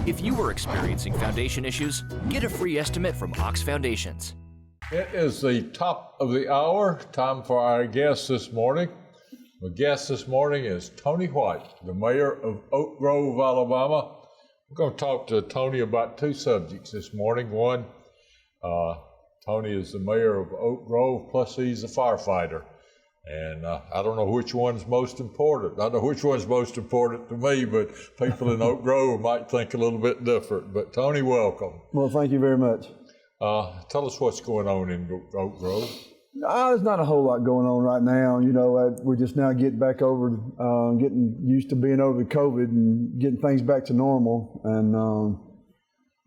If you are experiencing foundation issues, get a free estimate from Ox Foundations. It is the top of the hour, time for our guest this morning. My guest this morning is Tony White, the mayor of Oak Grove, Alabama. We're going to talk to Tony about two subjects this morning. One, Tony is the mayor of Oak Grove, plus he's a firefighter. And I don't know which one's most important. I know which one's most important to me, but people in Oak Grove might think a little bit different. But Tony, welcome. Well, thank you very much. Tell us what's going on in Oak Grove. There's not a whole lot going on right now. You know, we're just now getting back over, getting used to being over the COVID and getting things back to normal. And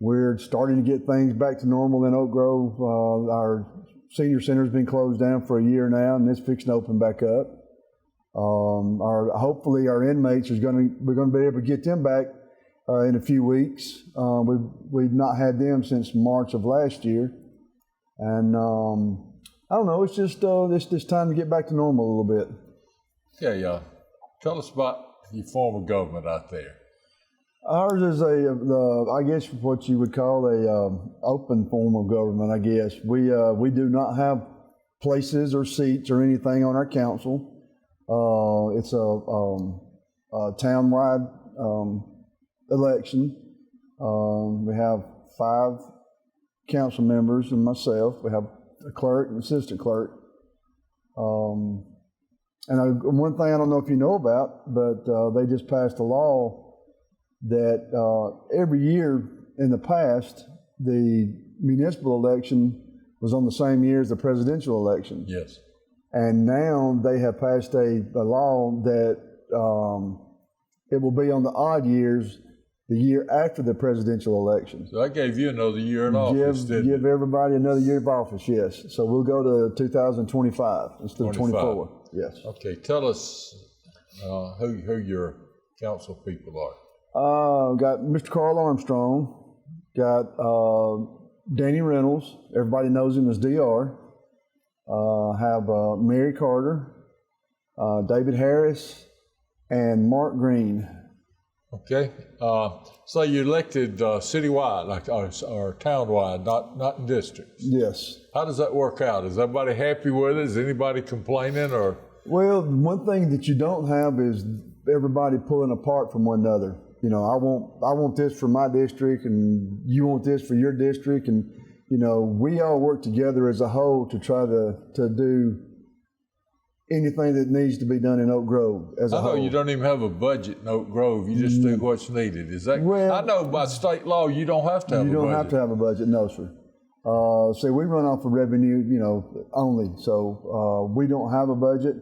we're starting to get things back to normal in Oak Grove. Our senior center's been closed down for a year now, and it's fixing to open back up. Hopefully our inmates we're going to be able to get them back in a few weeks. We've not had them since March of last year, and I don't know. It's just this time to get back to normal a little bit. Okay, tell us about your form of government out there. Ours is I guess what you would call a open form of government. I guess we do not have places or seats or anything on our council. It's a townwide election. We have 5 council members and myself. We have a clerk and assistant clerk. And one thing I don't know if you know about, but they just passed a law that every year in the past, the municipal election was on the same year as the presidential election. Yes. And now they have passed a law that it will be on the odd years the year after the presidential election. So I gave you another year in office, Give everybody another year of office, yes. So we'll go to 2025 instead of 24. Yes. Okay, tell us who your council people are. Got Mr. Carl Armstrong, got Danny Reynolds, everybody knows him as DR. Have Mary Carter, David Harris, and Mark Green. Okay, so you elected citywide, or townwide, not in districts. Yes. How does that work out? Is everybody happy with it? Is anybody complaining, or? Well, one thing that you don't have is everybody pulling apart from one another. You know, I want this for my district, and you want this for your district, and you know, we all work together as a whole to try to do anything that needs to be done in Oak Grove as a whole. You don't even have a budget in Oak Grove. You just do what's needed. Is that? Well, I know by state law you don't have to have a budget. You don't have to have a budget, no, sir. So we run off of revenue, only. So we don't have a budget.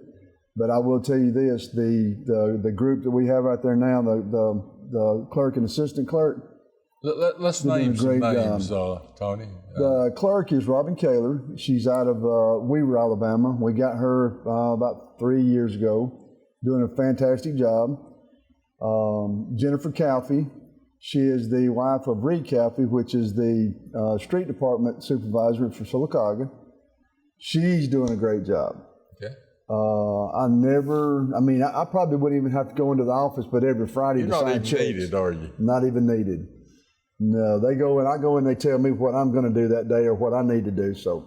But I will tell you this: the group that we have out there now, the clerk and assistant clerk. Let's name some names, Tony. The clerk is Robin Kaler. She's out of Weaver, Alabama. We got her about 3 years ago, doing a fantastic job. Jennifer Calfee. She is the wife of Reed Calfee, which is the street department supervisor for Sylacauga. She's doing a great job. Okay. I probably wouldn't even have to go into the office, but every Friday You're to sign checks. You're not even needed, are you? Not even needed. No, they go and I go and they tell me what I'm going to do that day or what I need to do. So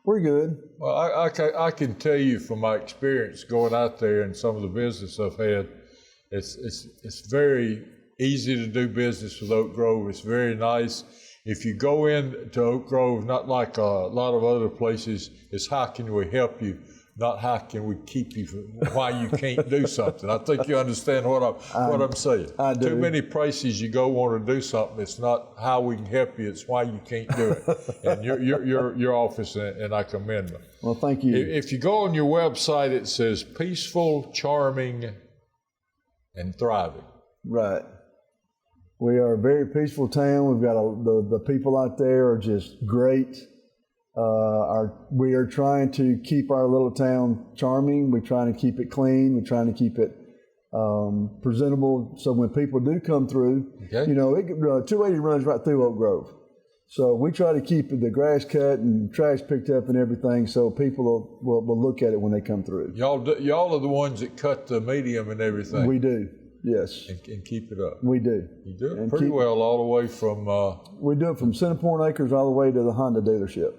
we're good. Well, I can tell you from my experience going out there and some of the business I've had, it's very easy to do business with Oak Grove. It's very nice. If you go into Oak Grove, not like a lot of other places, it's how can we help you, not how can we keep you from why you can't do something. I think you understand what I'm saying. I do. Too many places you go want to do something, it's not how we can help you, it's why you can't do it. And your office, and I commend them. Well, thank you. If you go on your website, it says peaceful, charming, and thriving. Right. We are a very peaceful town. We've got the people out there are just great. We are trying to keep our little town charming. We're trying to keep it clean. We're trying to keep it presentable. So when people do come through, okay. 280 runs right through Oak Grove. So we try to keep the grass cut and trash picked up and everything, so people will look at it when they come through. Y'all are the ones that cut the medium and everything. We do. Yes. And keep it up. We do. You do it And pretty well all the way from. We do it from Centerpoint Acres all the way to the Honda dealership.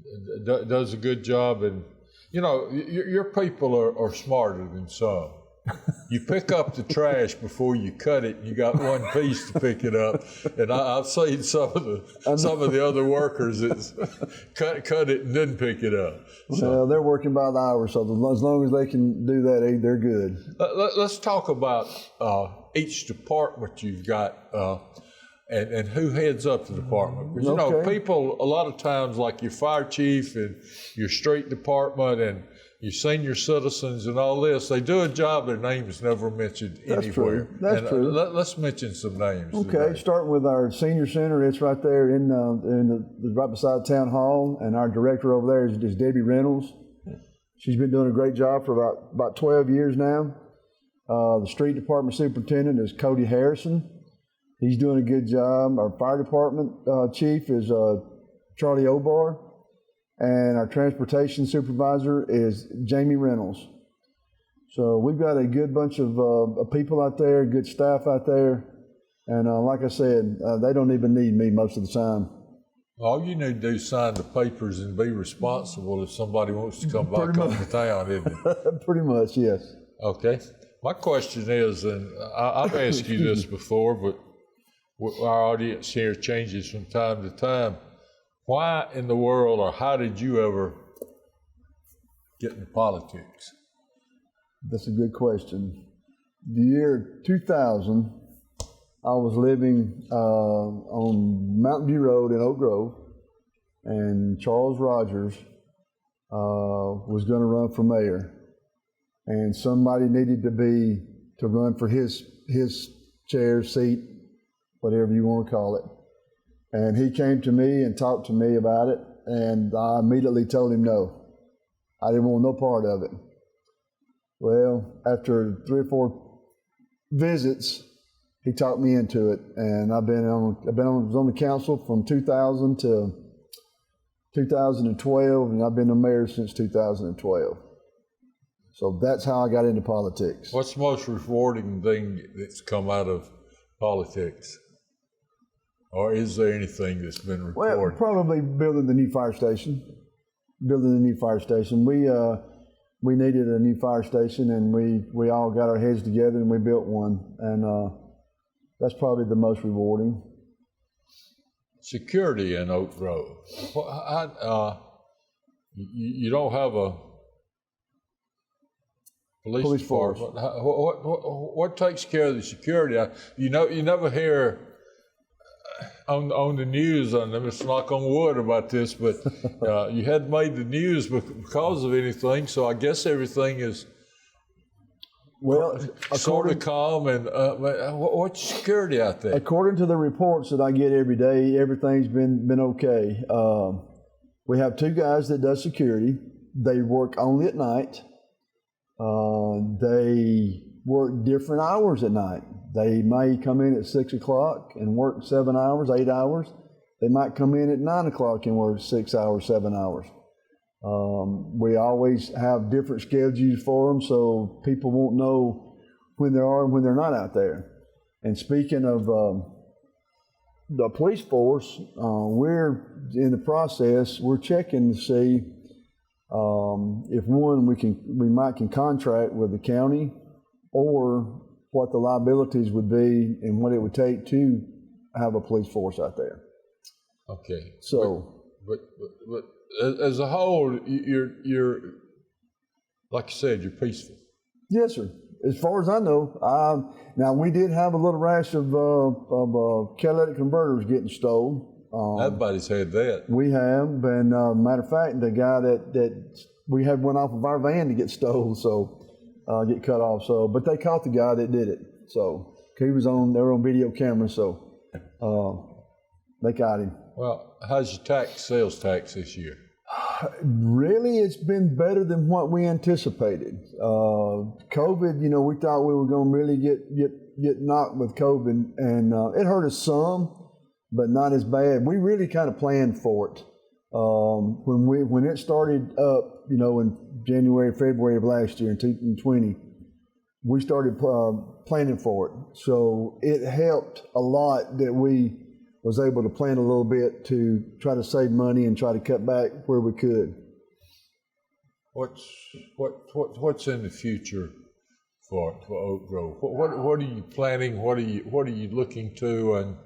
It does a good job, and your people are smarter than some. You pick up the trash before you cut it, and you got one piece to pick it up. And I've seen some of the other workers that cut it and didn't pick it up. So. Well, they're working by the hour, so as long as they can do that, they're good. Let's talk about each department you've got. And who heads up the department? Because, people, a lot of times, like your fire chief and your street department and your senior citizens and all this, they do a job, their name is never mentioned anywhere. That's true. Let's mention some names. Okay, today. starting with our senior center, it's right there right beside Town Hall, and our director over there is Debbie Reynolds. She's been doing a great job for about 12 years now. The street department superintendent is Cody Harrison. He's doing a good job. Our fire department chief is Charlie Obar, and our transportation supervisor is Jamie Reynolds. So we've got a good bunch of people out there, good staff out there, and like I said, they don't even need me most of the time. All you need to do is sign the papers and be responsible if somebody wants to come back up to town, isn't it? Pretty much, yes. Okay. My question is, and I've asked you this before, but our audience here changes from time to time. Why in the world, or how did you ever get into politics? That's a good question. The year 2000, I was living on Mountain View Road in Oak Grove, and Charles Rogers was going to run for mayor, and somebody needed to run for his chair, seat, whatever you want to call it. And he came to me and talked to me about it, and I immediately told him no. I didn't want no part of it. Well, after 3 or 4 visits, he talked me into it, and I was on the council from 2000 to 2012, and I've been the mayor since 2012. So that's how I got into politics. What's the most rewarding thing that's come out of politics? Or is there anything that's been rewarding? Well, probably building the new fire station. We needed a new fire station, and we all got our heads together and we built one, and that's probably the most rewarding. Security in Oak Grove. You don't have a police force. department. What takes care of the security? You never hear on the news, and let's knock on wood about this, but you hadn't made the news because of anything, so I guess everything is sort of calm. And what's security out there? According to the reports that I get every day, everything's been okay. We have 2 guys that does security. They work only at night. They work different hours at night. They may come in at 6 o'clock and work 7 hours, 8 hours. They might come in at 9 o'clock and work 6 hours, 7 hours. We always have different schedules for them, so people won't know when they are and when they're not out there. And speaking of the police force, we're in the process. We're checking to see if we might contract with the county, or what the liabilities would be and what it would take to have a police force out there. Okay. So, but as a whole, you're like you said, you're peaceful. Yes, sir. As far as I know, now we did have a little rash of catalytic converters getting stolen. Everybody's had that. We have, and matter of fact, the guy that we had went off of our van to get stolen, so get cut off. So, but they caught the guy that did it. So they were on video camera. So they got him. Well, how's your sales tax this year? Really, it's been better than what we anticipated. COVID, we thought we were going to really get knocked with COVID, and it hurt us some, but not as bad. We really kind of planned for it. When it started up, in January, February of last year in 2020, we started planning for it. So it helped a lot that we was able to plan a little bit to try to save money and try to cut back where we could. What's in the future for Oak Grove? What are you planning? What are you looking to, and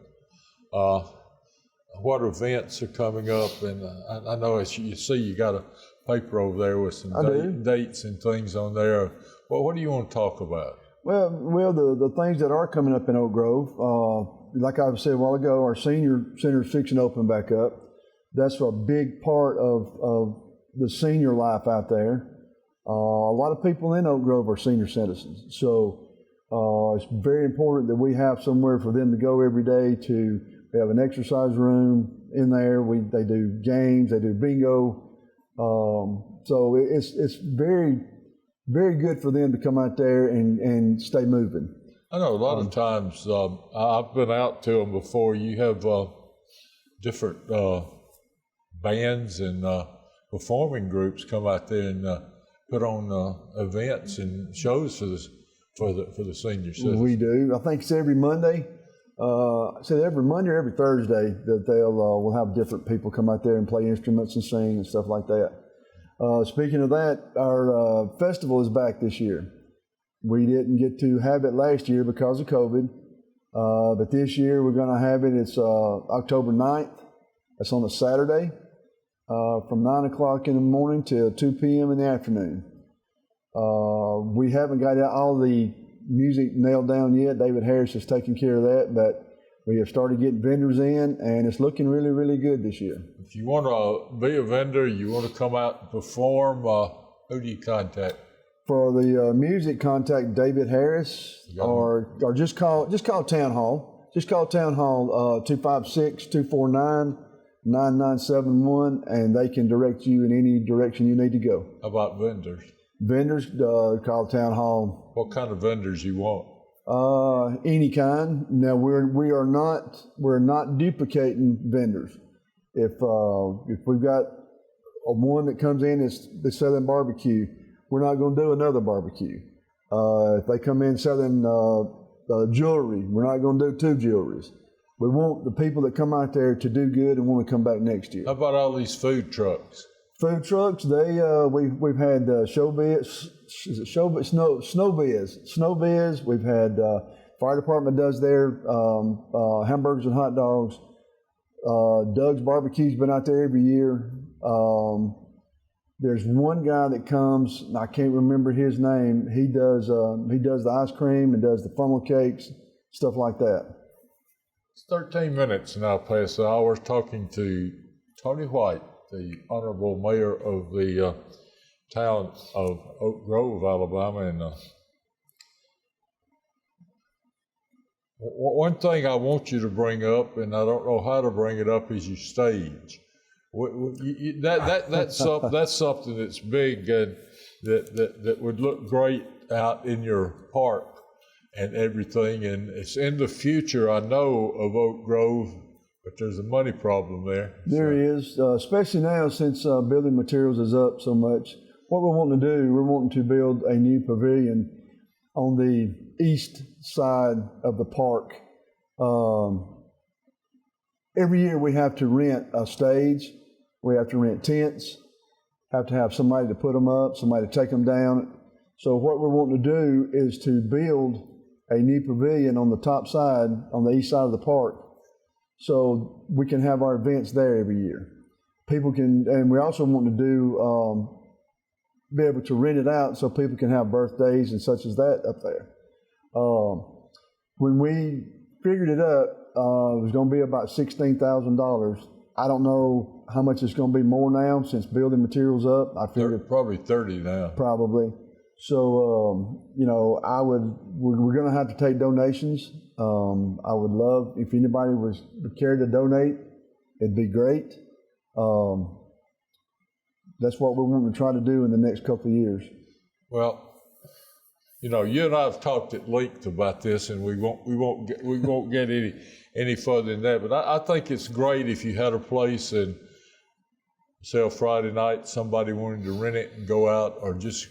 what events are coming up? And I know as you see, you got a paper over there with some dates and things on there. Well, what do you want to talk about? Well, the things that are coming up in Oak Grove, like I said a while ago, our senior center is fixing to open back up. That's a big part of the senior life out there. A lot of people in Oak Grove are senior citizens, so it's very important that we have somewhere for them to go every day. We have an exercise room in there. They do games, they do bingo. So it's very, very good for them to come out there and stay moving. I know a lot of times, I've been out to them before. You have different bands and performing groups come out there and put on events and shows for the senior citizens. We do. I think it's every Monday. Every Monday or every Thursday that we'll have different people come out there and play instruments and sing and stuff like that. Speaking of that, our festival is back this year. We didn't get to have it last year because of COVID, but this year we're going to have it. It's October 9th. It's on a Saturday from 9 o'clock in the morning till 2 p.m. in the afternoon. We haven't got all the music nailed down yet. David Harris is taking care of that, but we have started getting vendors in, and it's looking really, really good this year. If you want to be a vendor, you want to come out and perform, who do you contact? For the music, contact David Harris, or just call Town Hall. Just call Town Hall 256-249-9971, and they can direct you in any direction you need to go. How about vendors? Vendors, call Town Hall. What kind of vendors you want? Any kind. Now we're not duplicating vendors. If we've got one that comes in that's selling barbecue, we're not going to do another barbecue. If they come in selling jewelry, we're not going to do two jewelries. We want the people that come out there to do good and want to come back next year. How about all these food trucks? Food trucks, we've had Snowbiz. We've had fire department does their hamburgers and hot dogs. Doug's Barbecue's been out there every year. There's one guy that comes, and I can't remember his name. He does the ice cream and does the funnel cakes, stuff like that. It's 13 minutes now past the hour talking to Tony White, the Honorable Mayor of the town of Oak Grove, Alabama. And one thing I want you to bring up, and I don't know how to bring it up, is your stage. That's something that's big and that would look great out in your park and everything. And it's in the future, I know, of Oak Grove. But there's a money problem there. There is, especially now since building materials is up so much. What we're wanting to do, we're wanting to build a new pavilion on the east side of the park. Every year we have to rent a stage. We have to rent tents, have to have somebody to put them up, somebody to take them down. So what we're wanting to do is to build a new pavilion on the top side, on the east side of the park, so we can have our events there every year. People can, and we also want to do, be able to rent it out so people can have birthdays and such as that up there. When we figured it up, it was going to be about $16,000. I don't know how much it's going to be more now since building materials up. I figured probably 30 now. Probably. So, we're going to have to take donations. I would love, if anybody would care to donate, it'd be great. That's what we're wanting to try to do in the next couple of years. Well, you and I have talked at length about this, and we won't get any further than that. But I think it's great if you had a place and say a Friday night somebody wanted to rent it and go out, or just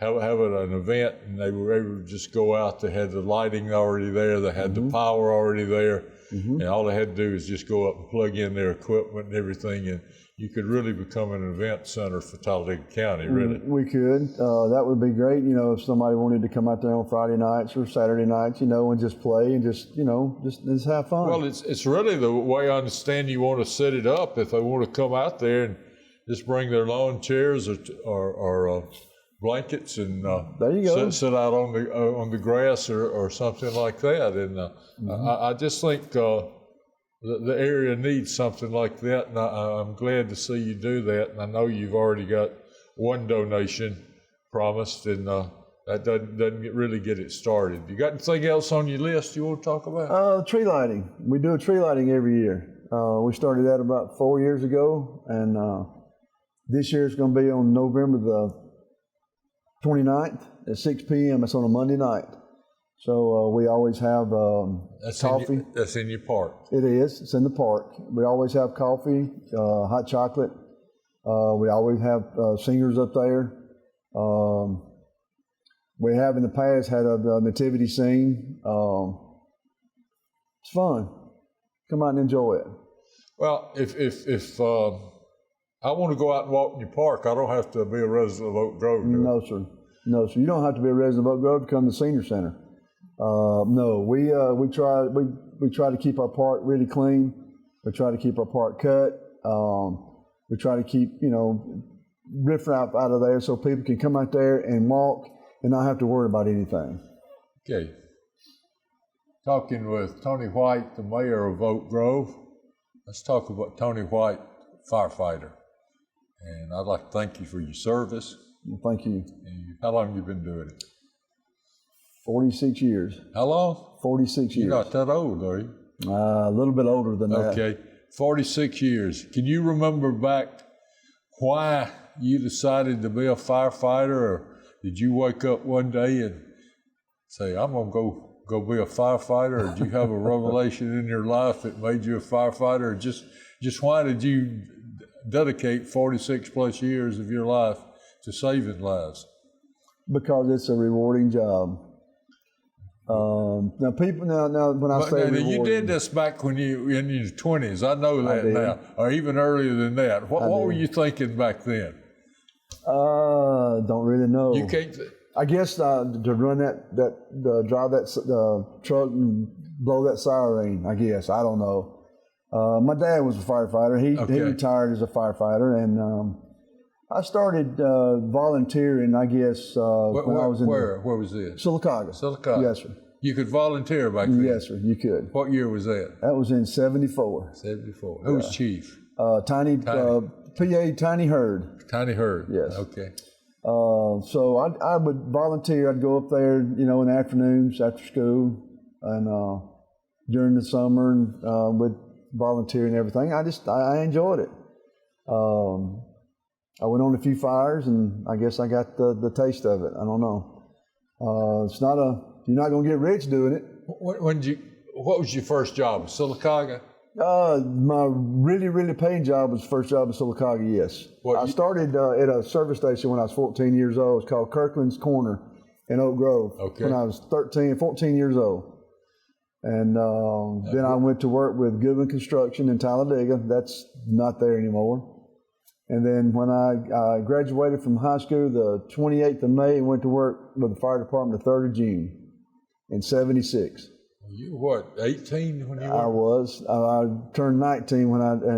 having an event, and they were able to just go out. They had the lighting already there. They had the power already there. And all they had to do is just go up and plug in their equipment and everything, and you could really become an event center for Talladega County, really. We could. That would be great, if somebody wanted to come out there on Friday nights or Saturday nights, and just play and just have fun. Well, it's really the way I understand you want to set it up. If they want to come out there and just bring their lawn chairs or blankets and there you go. Sit out on the grass or something like that. And I just think the area needs something like that, and I'm glad to see you do that. And I know you've already got one donation promised, and that doesn't really get it started. You got anything else on your list you want to talk about? Tree lighting. We do a tree lighting every year. We started that about 4 years ago, and this year it's going to be on November the 29th at 6 p.m. It's on a Monday night. So we always have coffee. That's in your park. It is. It's in the park. We always have coffee, hot chocolate. We always have singers up there. We have in the past had a nativity scene. It's fun. Come out and enjoy it. Well, if I want to go out and walk in your park, I don't have to be a resident of Oak Grove. No, sir. No, sir. You don't have to be a resident of Oak Grove to come to the senior center. No, we try to keep our park really clean. We try to keep our park cut. We try to keep riffraff out of there so people can come out there and walk and not have to worry about anything. Okay. Talking with Tony White, the mayor of Oak Grove. Let's talk about Tony White, firefighter. And I'd like to thank you for your service. Well, thank you. And how long have you been doing it? 46 years. How long? 46 years. You're not that old, are you? A little bit older than that. Okay. 46 years. Can you remember back why you decided to be a firefighter, or did you wake up one day and say, I'm going to go be a firefighter, or did you have a revelation in your life that made you a firefighter, or just why did you dedicate 46 plus years of your life to saving lives? Because it's a rewarding job. Now when I say rewarding, you did this back when you were in your 20s. I know that now, or even earlier than that. What were you thinking back then? Don't really know. You can't. I guess to run drive that truck and blow that siren. I guess I don't know. My dad was a firefighter. He retired as a firefighter, and I started volunteering. I guess when I was in where was this? Sylacauga. Sylacauga. Yes, sir. You could volunteer back then. Yes, sir. You could. What year was that? That was in '74. 74. Who was chief? Tiny. PA Tiny Hurd. Tiny Hurd. Yes. Okay. So I would volunteer. I'd go up there, in the afternoons after school, and during the summer, and would volunteer and everything. I enjoyed it. I went on a few fires, and I guess I got the taste of it. I don't know. You're not going to get rich doing it. What was your first job? Sylacauga? My really, really paying job was the first job in Sylacauga, yes. I started at a service station when I was 14 years old. It's called Kirkland's Corner in Oak Grove. Okay. When I was 14 years old. And then I went to work with Goodwin Construction in Talladega. That's not there anymore. And then when I graduated from high school the 28th of May, and went to work with the fire department the 3rd of June in '76. You were what, 18 when you were? I was. I turned 19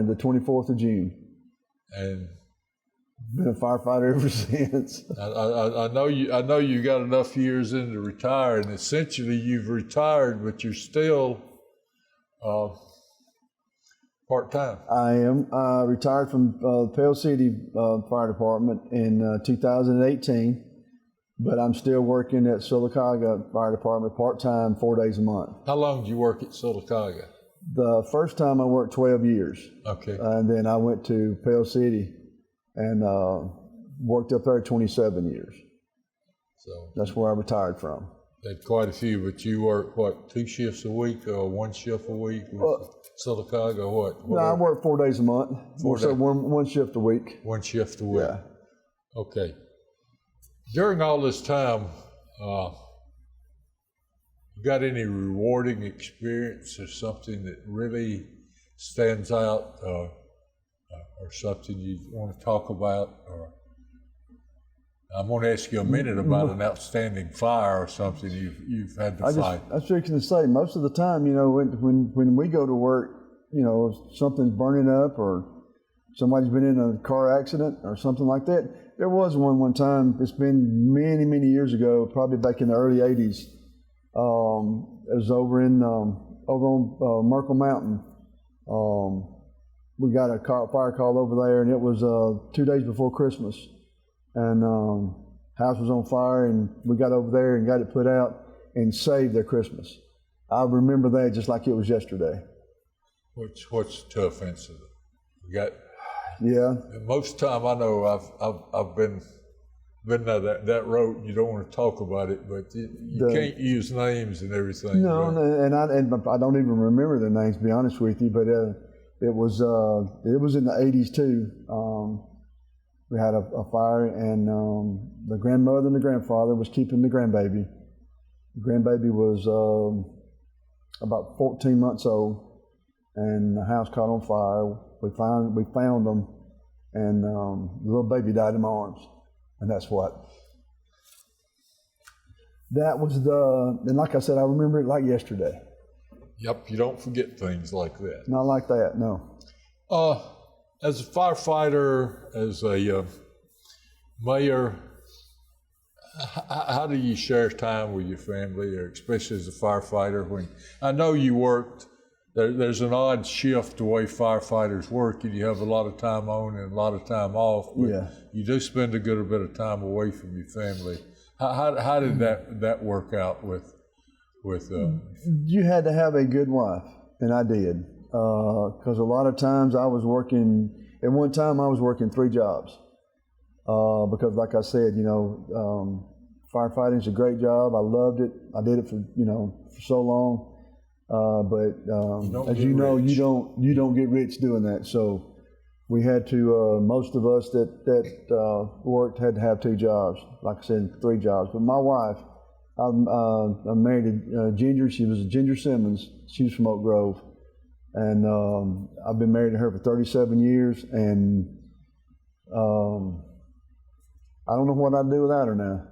the 24th of June. And been a firefighter ever since. I know you got enough years in to retire, and essentially you've retired, but you're still part-time. I am. I retired from Pell City Fire Department in 2018, but I'm still working at Sylacauga Fire Department part-time 4 days a month. How long did you work at Sylacauga? The first time I worked 12 years. Okay. And then I went to Pell City and worked up there 27 years. So that's where I retired from. Had quite a few, but you work, what, 2 shifts a week or 1 shift a week with Sylacauga or what? No, I work 4 days a month. So one shift a week. 1 shift a week. Yeah. Okay. During all this time, you got any rewarding experience or something that really stands out, or something you want to talk about? Or I'm going to ask you a minute about an outstanding fire or something you've had to fight. I was just going to say, most of the time, when we go to work, something's burning up or somebody's been in a car accident or something like that. There was one time, it's been many, many years ago, probably back in the early 80s. It was over on Merkle Mountain. We got a fire call over there, and it was 2 days before Christmas. And house was on fire, and we got over there and got it put out and saved their Christmas. I remember that just like it was yesterday. What's the tough incident? We got. Yeah. Most time I know I've been down that road. You don't want to talk about it, but you can't use names and everything. No, and I don't even remember their names, to be honest with you. But it was in the 80s too. We had a fire, and the grandmother and the grandfather was keeping the grandbaby. The grandbaby was about 14 months old, and the house caught on fire. We found them, and the little baby died in my arms, and that's what. That was and like I said, I remember it like yesterday. Yep, you don't forget things like that. Not like that, no. As a firefighter, as a mayor, how do you share time with your family, or especially as a firefighter? When I know you worked, there's an odd shift the way firefighters work, and you have a lot of time on and a lot of time off. But yeah. You do spend a good bit of time away from your family. How did that work out with? You had to have a good wife, and I did. Because a lot of times I was working, at one time I was working 3 jobs. Because like I said, firefighting is a great job. I loved it. I did it for so long. But as you know, you don't get rich doing that. So we had to, most of us that worked had to have 2 jobs. Like I said, 3 jobs. But my wife, I'm married to Ginger. She was Ginger Simmons. She was from Oak Grove. And I've been married to her for 37 years, and I don't know what I'd do without her now.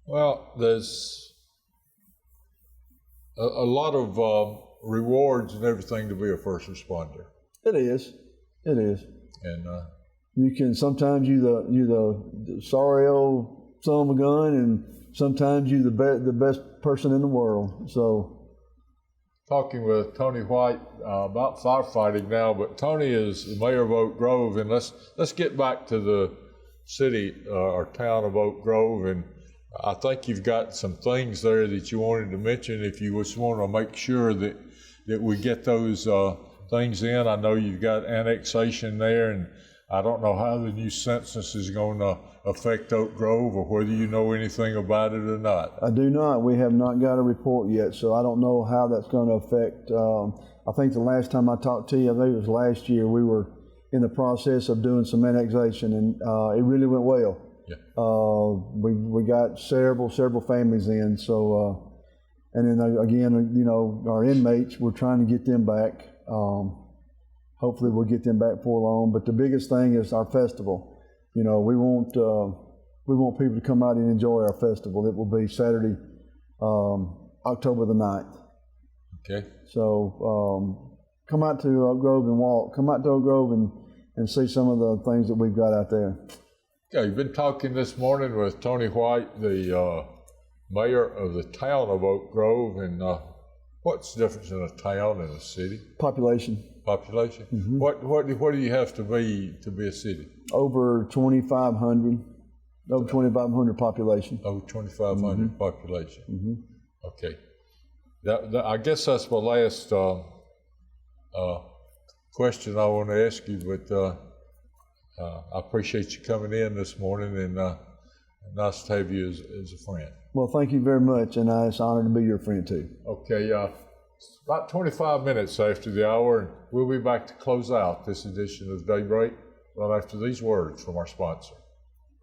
Well, there's a lot of rewards and everything to be a first responder. It is. And you can sometimes you the sorry old son of a gun, and sometimes you the best person in the world. So. Talking with Tony White about firefighting now, but Tony is the mayor of Oak Grove, and let's get back to the city or town of Oak Grove, and I think you've got some things there that you wanted to mention. If you just want to make sure that we get those things in, I know you've got annexation there, and I don't know how the new census is going to affect Oak Grove, or whether you know anything about it or not. I do not. We have not got a report yet, so I don't know how that's going to affect. I think the last time I talked to you, I think it was last year, we were in the process of doing some annexation, and it really went well. Yeah. We got several families in, so and then again, our inmates, we're trying to get them back. Hopefully we'll get them back before long. But the biggest thing is our festival. We want people to come out and enjoy our festival. It will be Saturday, October the 9th. Okay. So come out to Oak Grove and walk. Come out to Oak Grove and see some of the things that we've got out there. Okay, you've been talking this morning with Tony White, the mayor of the town of Oak Grove, and what's the difference in a town and a city? Population. Mm-hmm. What do you have to be a city? Over 2,500. Over 2,500 population. Over 2,500 population. Mm-hmm. Okay. I guess that's my last question I want to ask you, but I appreciate you coming in this morning, and nice to have you as a friend. Well, thank you very much, and it's an honor to be your friend too. Okay, it's about 25 minutes after the hour, and we'll be back to close out this edition of Daybreak right after these words from our sponsor.